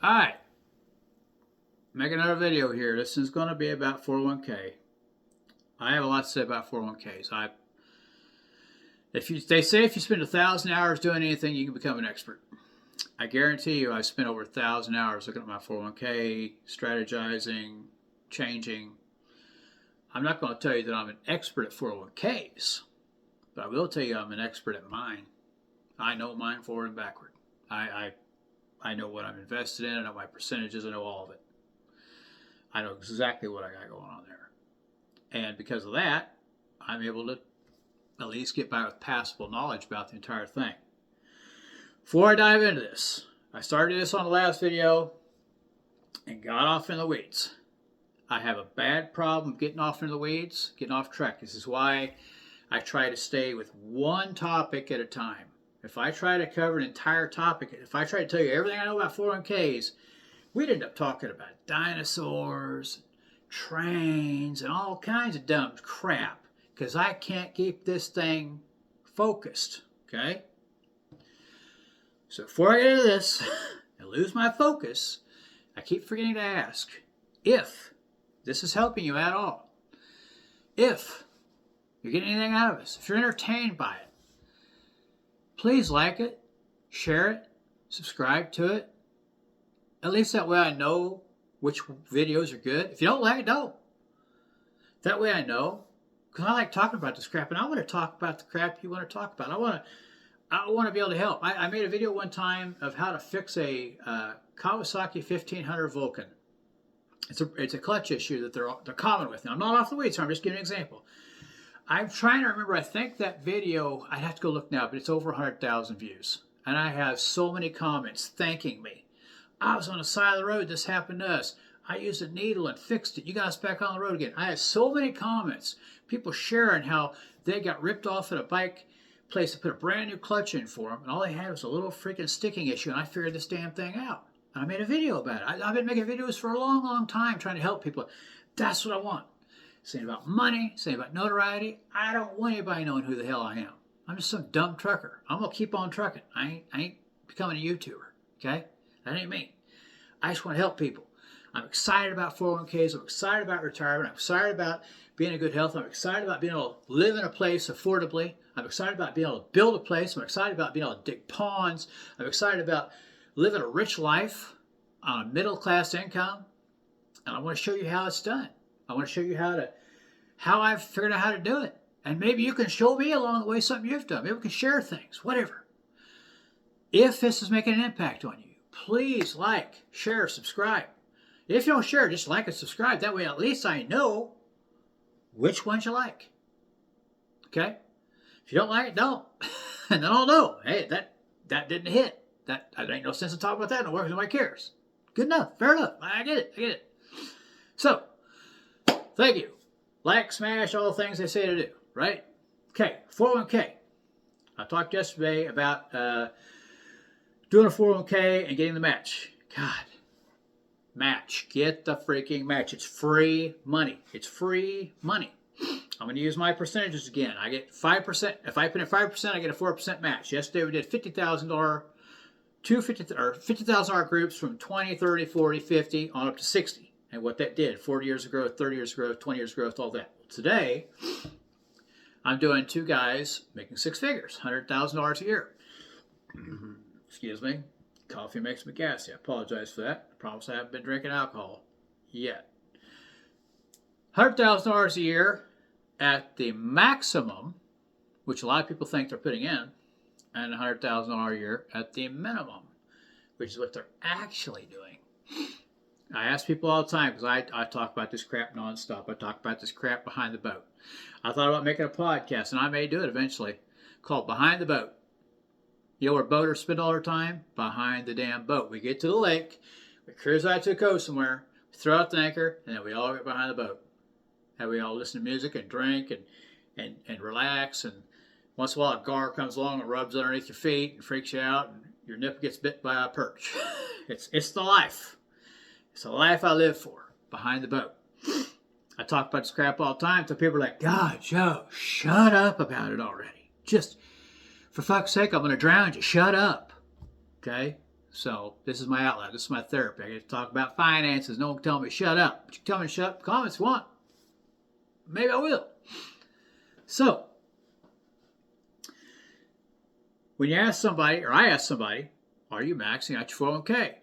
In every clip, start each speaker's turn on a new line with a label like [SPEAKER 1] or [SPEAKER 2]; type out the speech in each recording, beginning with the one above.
[SPEAKER 1] Alright, make another video here. This is going to be about 401k. I have a lot to say about 401ks. They say if you spend 1,000 hours doing anything, you can become an expert. I guarantee you I spent over 1,000 hours looking at my 401k, strategizing, changing. I'm not going to tell you that I'm an expert at 401ks, but I will tell you I'm an expert at mine. I know mine forward and backward. I know what I'm invested in. I know my percentages. I know all of it. I know exactly what I got going on there. And because of that, I'm able to at least get by with passable knowledge about the entire thing. Before I dive into this, I started this on the last video and got off in the weeds. I have a bad problem getting off in the weeds, getting off track. This is why I try to stay with one topic at a time. If I try to cover an entire topic, if I try to tell you everything I know about 401ks, we'd end up talking about dinosaurs, trains, and all kinds of dumb crap because I can't keep this thing focused, okay? So before I get into this and lose my focus, I keep forgetting to ask if this is helping you at all. If you're getting anything out of this, if you're entertained by it, please like it, share it, subscribe to it. At least that way I know which videos are good. If you don't like it, don't. That way I know. Because I like talking about this crap, and I want to talk about the crap you want to talk about. I want to be able to help. I made a video one time of how to fix a Kawasaki 1500 Vulcan. It's a clutch issue that they're common with. Now, I'm not off the weeds, so I'm just giving an example. I'm trying to remember, I think that video, I'd have to go look now, but it's over 100,000 views. And I have so many comments thanking me. I was on the side of the road, this happened to us. I used a needle and fixed it. You got us back on the road again. I have so many comments. People sharing how they got ripped off at a bike place to put a brand new clutch in for them, and all they had was a little freaking sticking issue, and I figured this damn thing out. And I made a video about it. I've been making videos for a long, long time trying to help people. That's what I want. Saying about money, saying about notoriety. I don't want anybody knowing who the hell I am. I'm just some dumb trucker. I'm going to keep on trucking. I ain't becoming a YouTuber, okay? That ain't me. I just want to help people. I'm excited about 401ks. I'm excited about retirement. I'm excited about being in good health. I'm excited about being able to live in a place affordably. I'm excited about being able to build a place. I'm excited about being able to dig ponds. I'm excited about living a rich life on a middle-class income. And I want to show you how it's done. I want to show you how I've figured out how to do it. And maybe you can show me along the way something you've done. Maybe we can share things, whatever. If this is making an impact on you, please like, share, subscribe. If you don't share, just like and subscribe. That way at least I know which ones you like. Okay? If you don't like it, don't. And then I'll know, hey, that didn't hit. That ain't no sense in talking about that no more because nobody cares. Good enough. Fair enough. I get it. So, thank you. Like, smash, all the things they say to do, right? Okay, 401k. I talked yesterday about doing a 401k and getting the match. God, match. Get the freaking match. It's free money. It's free money. I'm going to use my percentages again. I get 5%. If I put in 5%, I get a 4% match. Yesterday we did $50,000, two $50,000 groups from 20, 30, 40, 50, on up to 60. And what that did, 40 years of growth, 30 years of growth, 20 years of growth, all that. Today, I'm doing two guys making six figures, $100,000 a year. Excuse me. Coffee makes me gassy. I apologize for that. I promise I haven't been drinking alcohol yet. $100,000 a year at the maximum, which a lot of people think they're putting in, and $100,000 a year at the minimum, which is what they're actually doing. I ask people all the time because I talk about this crap nonstop. I talk about this crap behind the boat. I thought about making a podcast, and I may do it eventually, called Behind the Boat. You know where boaters spend all their time? Behind the damn boat. We get to the lake, we cruise out to the coast somewhere, we throw out the anchor, and then we all get behind the boat. And we all listen to music and drink and relax. And once in a while, a gar comes along and rubs underneath your feet and freaks you out, and your nipple gets bit by a perch. It's the life. It's the life I live for, behind the boat. I talk about this crap all the time, so people are like, God, Joe, shut up about it already. Just, for fuck's sake, I'm going to drown you. Shut up. Okay? So this is my outlet. This is my therapy. I get to talk about finances. No one can tell me shut up. But you can tell me to shut up in the comments if you want. Maybe I will. So, when you ask somebody, or I ask somebody, are you maxing out your 401k?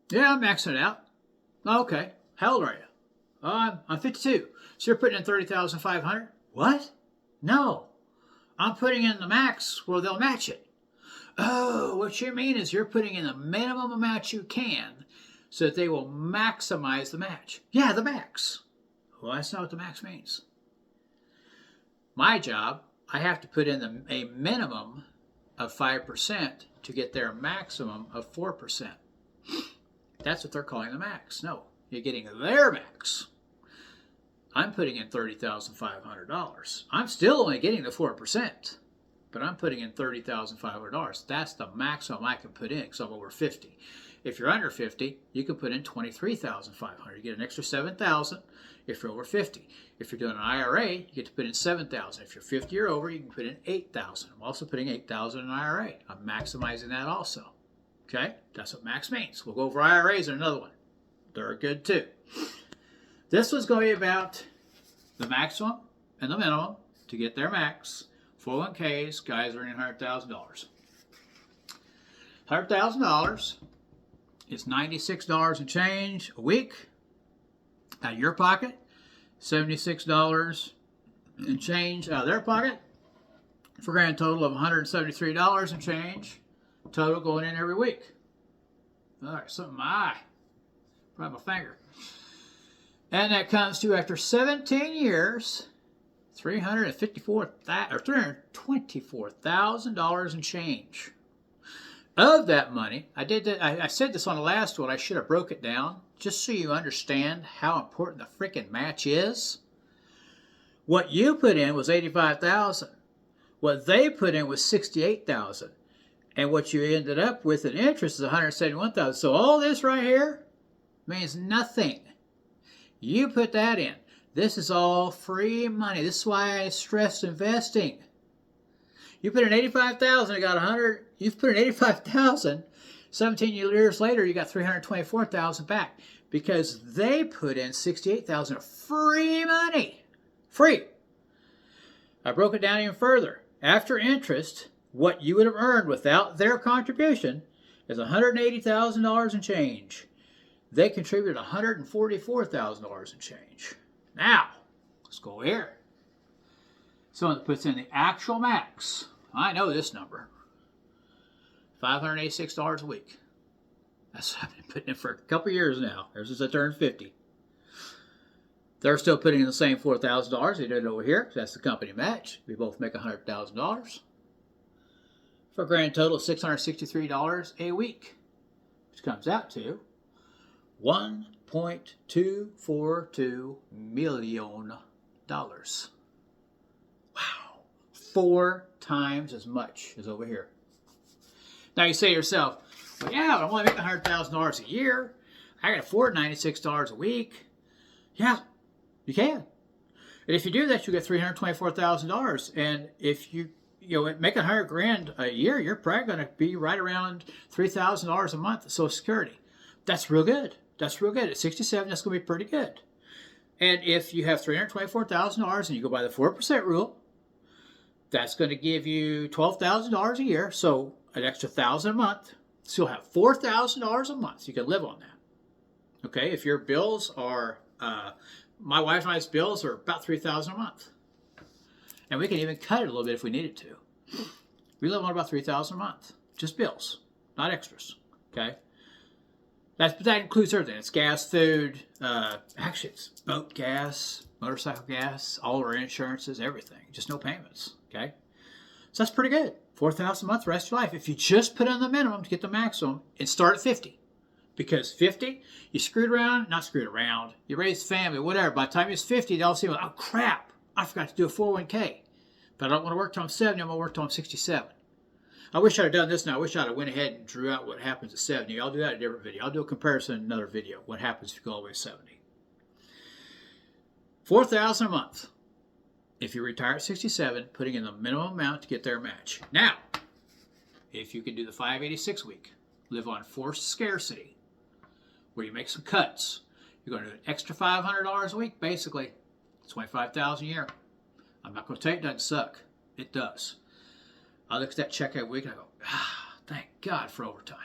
[SPEAKER 1] Yeah, I'm maxing it out. Okay. How old are you? I'm 52. So you're putting in $30,500? What? No. I'm putting in the max where they'll match it. Oh, what you mean is you're putting in the minimum amount you can so that they will maximize the match. Yeah, the max. Well, that's not what the max means. My job, I have to put in a minimum of 5% to get their maximum of 4%. That's what they're calling the max. No, you're getting their max. I'm putting in $30,500. I'm still only getting the 4%, but I'm putting in $30,500. That's the maximum I can put in because I'm over 50. If you're under 50, you can put in $23,500. You get an extra $7,000 if you're over 50. If you're doing an IRA, you get to put in $7,000. If you're 50 or over, you can put in $8,000. I'm also putting $8,000 in an IRA. I'm maximizing that also. Okay? That's what max means. We'll go over IRAs in another one. They're good too. This was going to be about the maximum and the minimum to get their max. 401ks, guys earning $100,000. $100,000 is $96 and change a week out of your pocket, $76 and change out of their pocket, for a grand total of $173 and change total going in every week. All right, something in my eye, probably my finger. And that comes to, after 17 years, $324,000 and change. Of that money, I said this on the last one, I should have broke it down, just so you understand how important the freaking match is. What you put in was $85,000. What they put in was $68,000. And what you ended up with in interest is $171,000. So all this right here means nothing. You put that in. This is all free money. This is why I stress investing. You put in $85,000, you got 100. You've put in $85,000. 17 years later, you got $324,000 back because they put in $68,000 of free money. Free. I broke it down even further. After interest, what you would have earned without their contribution is $180,000 and change. They contributed $144,000 and change. Now, let's go here. Someone that puts in the actual max. I know this number. $586 a week. That's what I've been putting in for a couple years now, ever since I turned 50. They're still putting in the same $4,000 they did over here. That's the company match. We both make $100,000. For a grand total of $663 a week, which comes out to $1.242 million. Wow. 4 times as much as over here. Now you say to yourself, well, yeah, I'm only making $100,000 a year. I can afford $96 a week. Yeah, you can. And if you do that, you get $324,000. And if you make $100,000 a year, you're probably going to be right around $3,000 a month of Social Security. That's real good. That's real good. At 67, that's going to be pretty good. And if you have $324,000 and you go by the 4% rule, that's going to give you $12,000 a year, so an extra $1,000 a month. So you'll have $4,000 a month. You can live on that. Okay, if your bills are, my wife and I's bills are about $3,000 a month. And we can even cut it a little bit if we needed to. We live on about $3,000 a month. Just bills, not extras. Okay? That includes everything. It's gas, food, actually it's boat gas, motorcycle gas, all our insurances, everything. Just no payments. Okay? So that's pretty good. $4,000 a month the rest of your life. If you just put in the minimum to get the maximum and start at 50. Because 50, you you raised family, whatever. By the time it's 50, they'll say, oh crap, I forgot to do a 401k. But I don't want to work till I'm 70, I'm going to work till I'm 67. I wish I'd have done this now. I wish I'd have went ahead and drew out what happens at 70. I'll do that in a different video. I'll do a comparison in another video. What happens if you go all the way to 70. $4,000 a month. If you retire at 67, putting in the minimum amount to get their match. Now, if you can do the 586 week, live on forced scarcity, where you make some cuts. You're going to do an extra $500 a week, basically. $25,000 a year. I'm not going to tell you it doesn't suck. It does. I look at that check every week and I go, thank God for overtime.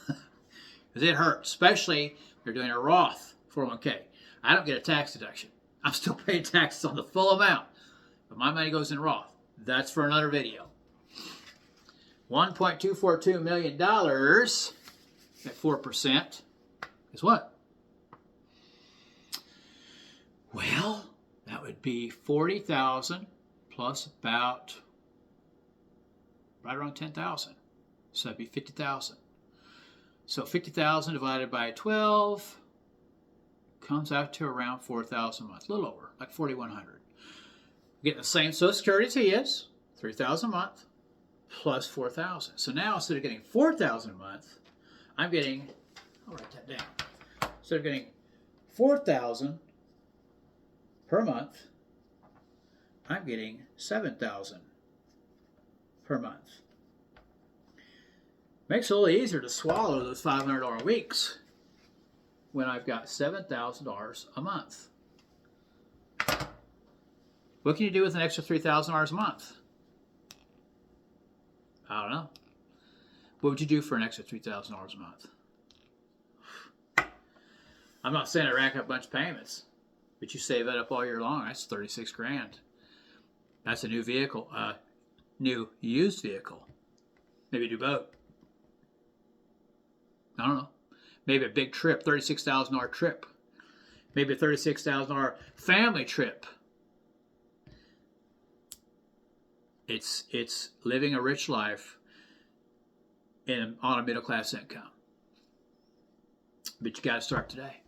[SPEAKER 1] Because it hurts, especially if you're doing a Roth 401k. I don't get a tax deduction. I'm still paying taxes on the full amount. But my money goes in Roth. That's for another video. $1.242 million at 4% is what? Well, that would be 40,000 plus about right around 10,000. So that'd be 50,000. So 50,000 divided by 12 comes out to around 4,000 a month, a little over, like 4,100. Getting the same Social Security as he is, 3,000 a month plus 4,000. So now instead of getting 4,000 a month, I'm getting, I'll write that down. Instead of getting 4,000 per month, I'm getting 7,000 per month. Makes it a little easier to swallow those $500 weeks when I've got $7,000 a month. What can you do with an extra $3,000 a month? I don't know. What would you do for an extra $3,000 a month? I'm not saying I rack up a bunch of payments, but you save that up all year long. That's 36 grand. That's a new vehicle, new used vehicle. Maybe do both. I don't know. Maybe a big trip, $36,000 trip. Maybe a $36,000 family trip. It's living a rich life on a middle class income. But you got to start today.